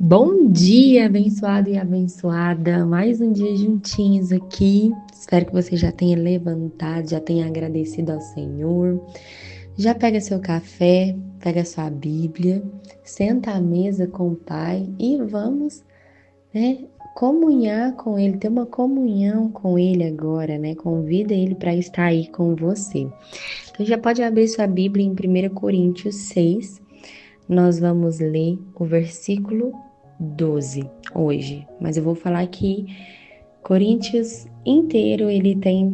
Bom dia, abençoado e abençoada. Mais um dia juntinhos aqui. Espero que você já tenha levantado, já tenha agradecido ao Senhor. Já pega seu café, pega sua Bíblia, senta à mesa com o Pai e vamos, né, comunhar com Ele, ter uma comunhão com Ele agora, né? Convida Ele para estar aí com você. Então já pode abrir sua Bíblia em 1 Coríntios 6. Nós vamos ler o versículo 12 hoje, mas eu vou falar que Coríntios inteiro ele tem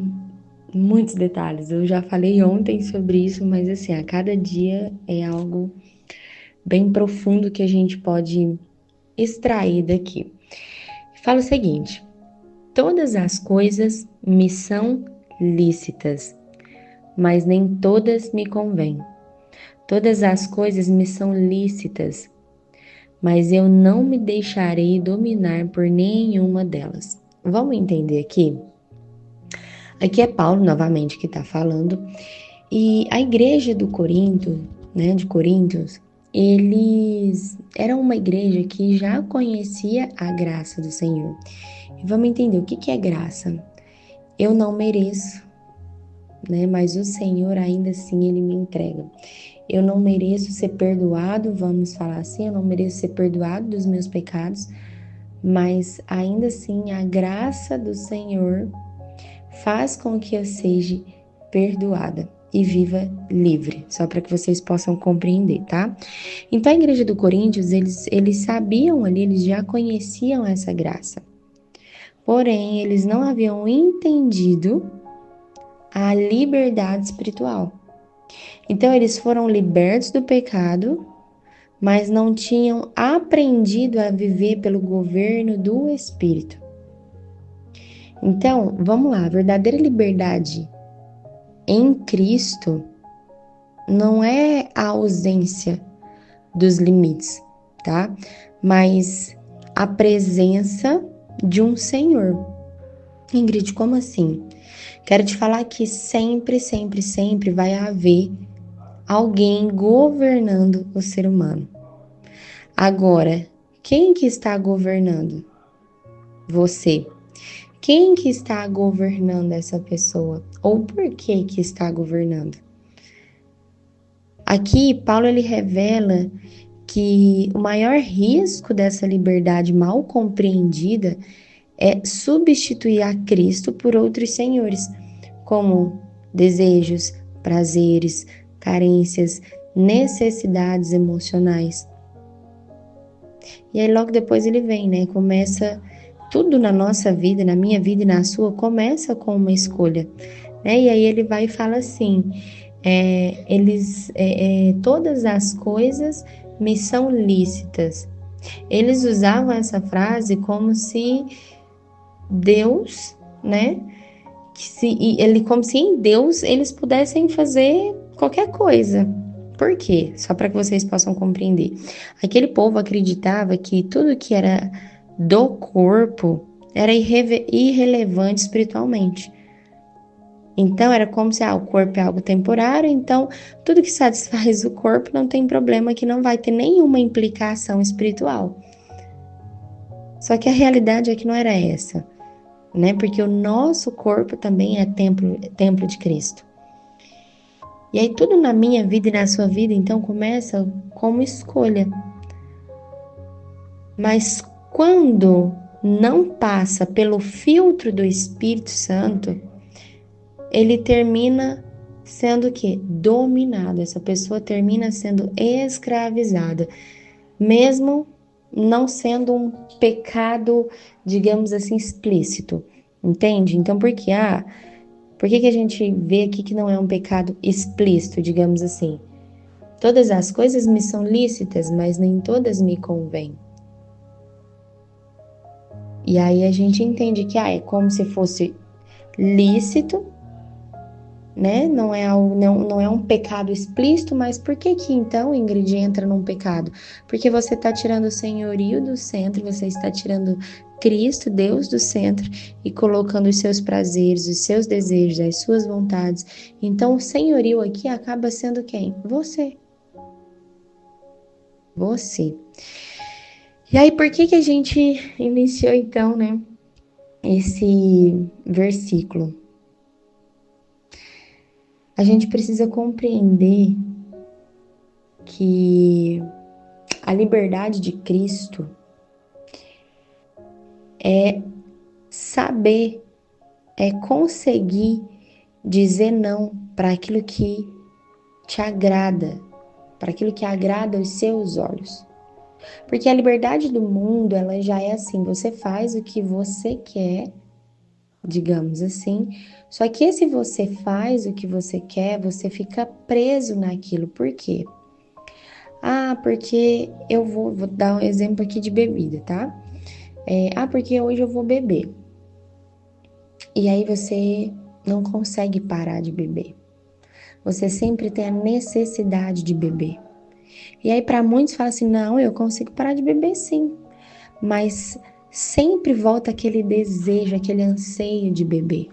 muitos detalhes. Eu já falei ontem sobre isso, mas assim, a cada dia é algo bem profundo que a gente pode extrair daqui. Fala o seguinte: todas as coisas me são lícitas, mas nem todas me convêm. Todas as coisas me são lícitas, mas eu não me deixarei dominar por nenhuma delas. Vamos entender aqui? Aqui é Paulo novamente que está falando, e a igreja do Corinto, né, de Coríntios, eles eram uma igreja que já conhecia a graça do Senhor. E vamos entender o que é graça. Eu não mereço, né, mas o Senhor ainda assim ele me entrega. Eu não mereço ser perdoado, vamos falar assim, eu não mereço ser perdoado dos meus pecados, mas ainda assim a graça do Senhor faz com que eu seja perdoada e viva livre, só para que vocês possam compreender, tá? Então a igreja do Coríntios, eles sabiam ali, eles já conheciam essa graça, porém eles não haviam entendido a liberdade espiritual. Então eles foram libertos do pecado, mas não tinham aprendido a viver pelo governo do Espírito. Então, vamos lá, a verdadeira liberdade em Cristo não é a ausência dos limites, tá? Mas a presença de um Senhor. Ingrid, como assim? Quero te falar que sempre, sempre, sempre vai haver alguém governando o ser humano. Agora, quem que está governando? Você. Quem que está governando essa pessoa? Ou por que que está governando? Aqui, Paulo ele revela que o maior risco dessa liberdade mal compreendida é substituir a Cristo por outros senhores, como desejos, prazeres, carências, necessidades emocionais. E aí logo depois ele vem, né? Começa tudo na nossa vida, na minha vida e na sua, começa com uma escolha, né? E aí ele vai e fala assim: todas as coisas me são lícitas. Eles usavam essa frase como se Deus, né? Como se em Deus eles pudessem fazer qualquer coisa. Por quê? Só para que vocês possam compreender. Aquele povo acreditava que tudo que era do corpo era irrelevante espiritualmente. Então era como se o corpo é algo temporário, então tudo que satisfaz o corpo não tem problema, que não vai ter nenhuma implicação espiritual. Só que a realidade é que não era essa, né? Porque o nosso corpo também é templo de Cristo. E aí tudo na minha vida e na sua vida, então, começa como escolha. Mas quando não passa pelo filtro do Espírito Santo, ele termina sendo o quê? Dominado. Essa pessoa termina sendo escravizada, mesmo não sendo um pecado, digamos assim, explícito. Entende? Então, por quê? Por que a gente vê aqui que não é um pecado explícito, digamos assim? Todas as coisas me são lícitas, mas nem todas me convêm. E aí a gente entende que é como se fosse lícito, né? Não é um pecado explícito, mas por que que então, Ingrid, entra num pecado? Porque você está tirando o senhorio do centro, você está tirando Cristo, Deus do centro, e colocando os seus prazeres, os seus desejos, as suas vontades. Então, o senhorio aqui acaba sendo quem? Você. Você. E aí, por que a gente iniciou então, né, esse versículo? A gente precisa compreender que a liberdade de Cristo é saber, é conseguir dizer não para aquilo que te agrada, para aquilo que agrada os seus olhos. Porque a liberdade do mundo, ela já é assim, você faz o que você quer, digamos assim, só que se você faz o que você quer, você fica preso naquilo. Por quê? Porque eu vou dar um exemplo aqui de bebida, tá? Porque hoje eu vou beber. E aí você não consegue parar de beber. Você sempre tem a necessidade de beber. E aí para muitos fala assim: "Não, eu consigo parar de beber sim". Mas sempre volta aquele desejo, aquele anseio de beber.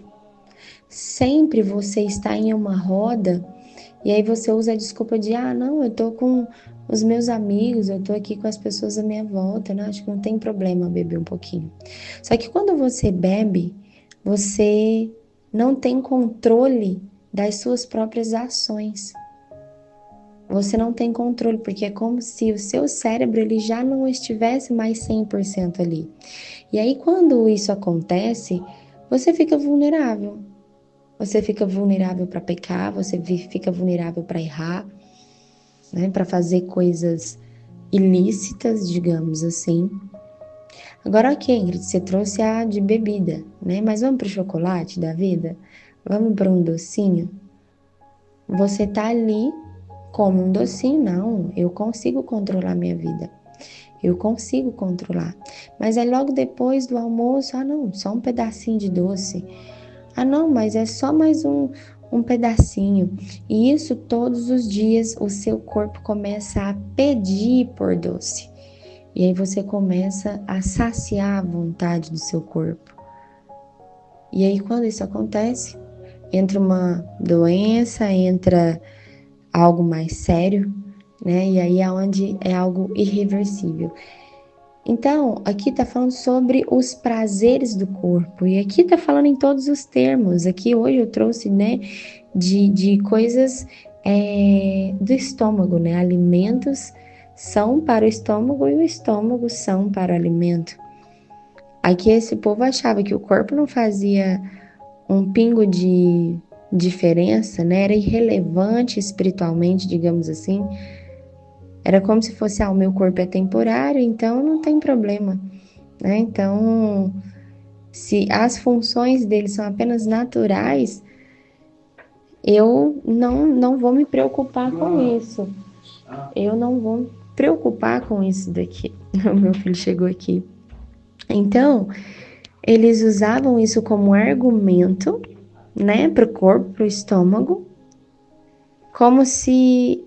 Sempre você está em uma roda e aí você usa a desculpa de: não, eu tô com os meus amigos, eu tô aqui com as pessoas à minha volta, né? Acho que não tem problema beber um pouquinho". Só que quando você bebe, você não tem controle das suas próprias ações. Você não tem controle, porque é como se o seu cérebro ele já não estivesse mais 100% ali. E aí quando isso acontece, você fica vulnerável. Você fica vulnerável para pecar, você fica vulnerável para errar, né, para fazer coisas ilícitas, digamos assim. Agora, ok, Ingrid, você trouxe a de bebida, né? Mas vamos pro chocolate da vida? Vamos para um docinho? Você tá ali, come um docinho, não, eu consigo controlar minha vida. Eu consigo controlar. Mas aí logo depois do almoço, não, só um pedacinho de doce. Não, mas é só mais um pedacinho. E isso todos os dias o seu corpo começa a pedir por doce. E aí você começa a saciar a vontade do seu corpo. E aí quando isso acontece, entra uma doença, entra algo mais sério, né? E aí é onde é algo irreversível. Então, aqui está falando sobre os prazeres do corpo, e aqui está falando em todos os termos. Aqui hoje eu trouxe, né, de coisas do estômago, né? Alimentos são para o estômago e o estômago são para o alimento. Aqui esse povo achava que o corpo não fazia um pingo de diferença, né? Era irrelevante espiritualmente, digamos assim. Era como se fosse, o meu corpo é temporário, então não tem problema, né? Então, se as funções dele são apenas naturais, eu não vou me preocupar com isso. Eu não vou me preocupar com isso daqui. O meu filho chegou aqui. Então, eles usavam isso como argumento, né, para o corpo, para o estômago, como se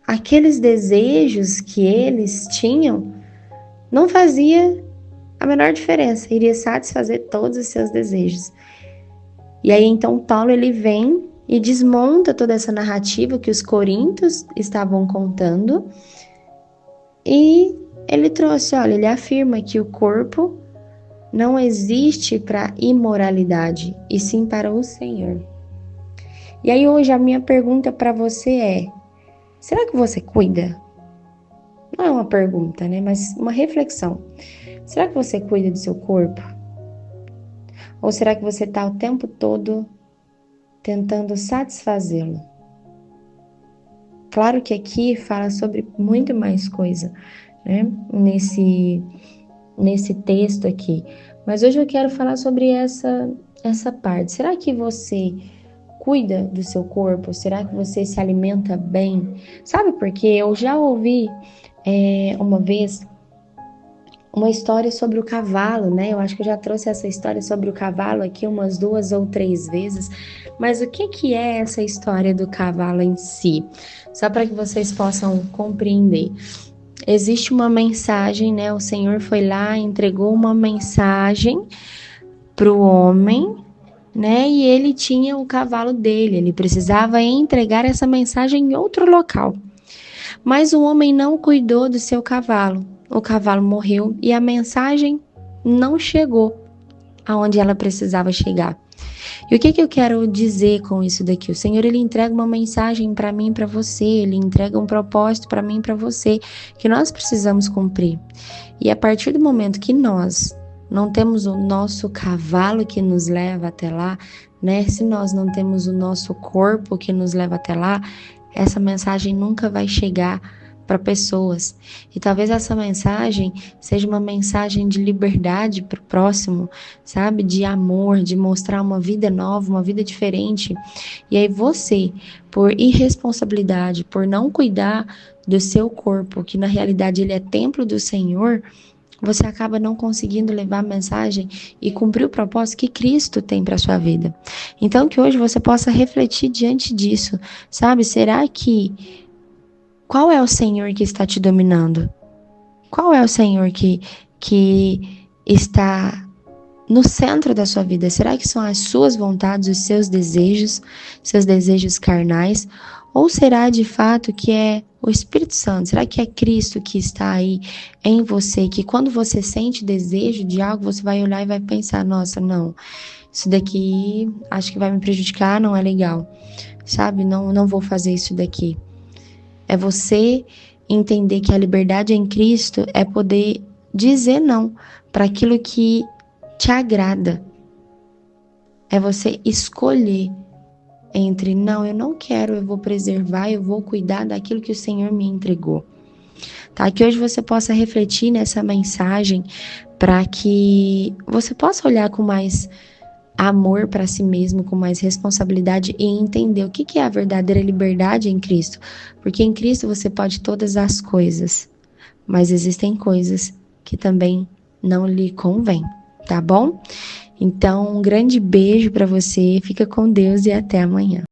aqueles desejos que eles tinham não fazia a menor diferença, iria satisfazer todos os seus desejos. E aí então Paulo ele vem e desmonta toda essa narrativa que os coríntios estavam contando e ele trouxe, olha, ele afirma que o corpo não existe para imoralidade, e sim para o Senhor. E aí hoje a minha pergunta para você é: será que você cuida? Não é uma pergunta, né? Mas uma reflexão. Será que você cuida do seu corpo? Ou será que você está o tempo todo tentando satisfazê-lo? Claro que aqui fala sobre muito mais coisa, né? Nesse texto aqui. Mas hoje eu quero falar sobre essa parte. Será que você cuida do seu corpo? Será que você se alimenta bem? Sabe por quê? Eu já ouvi uma vez uma história sobre o cavalo, né? Eu acho que eu já trouxe essa história sobre o cavalo aqui umas 2 ou 3 vezes. Mas o que é essa história do cavalo em si? Só para que vocês possam compreender. Existe uma mensagem, né? O Senhor foi lá, entregou uma mensagem para o homem, né? E ele tinha o cavalo dele. Ele precisava entregar essa mensagem em outro local. Mas o homem não cuidou do seu cavalo. o cavalo morreu e a mensagem não chegou aonde ela precisava chegar. E o que eu quero dizer com isso daqui? O Senhor, ele entrega uma mensagem para mim e para você, ele entrega um propósito para mim e para você, que nós precisamos cumprir. E a partir do momento que nós não temos o nosso cavalo que nos leva até lá, né? Se nós não temos o nosso corpo que nos leva até lá, essa mensagem nunca vai chegar para pessoas. E talvez essa mensagem seja uma mensagem de liberdade para o próximo, sabe? De amor, de mostrar uma vida nova, uma vida diferente. E aí você, por irresponsabilidade, por não cuidar do seu corpo, que na realidade ele é templo do Senhor, você acaba não conseguindo levar a mensagem e cumprir o propósito que Cristo tem para sua vida. Então que hoje você possa refletir diante disso, sabe? Será que qual é o Senhor que está te dominando? Qual é o Senhor que está no centro da sua vida? Será que são as suas vontades, os seus desejos carnais? Ou será de fato que é o Espírito Santo? Será que é Cristo que está aí em você? Que quando você sente desejo de algo, você vai olhar e vai pensar, nossa, não, isso daqui acho que vai me prejudicar, não é legal, sabe? Não vou fazer isso daqui. É você entender que a liberdade em Cristo é poder dizer não para aquilo que te agrada. É você escolher entre não, eu não quero, eu vou preservar, eu vou cuidar daquilo que o Senhor me entregou. Tá? Que hoje você possa refletir nessa mensagem para que você possa olhar com mais amor para si mesmo, com mais responsabilidade e entender o que é a verdadeira liberdade em Cristo. Porque em Cristo você pode todas as coisas, mas existem coisas que também não lhe convêm, tá bom? Então, um grande beijo para você, fica com Deus e até amanhã.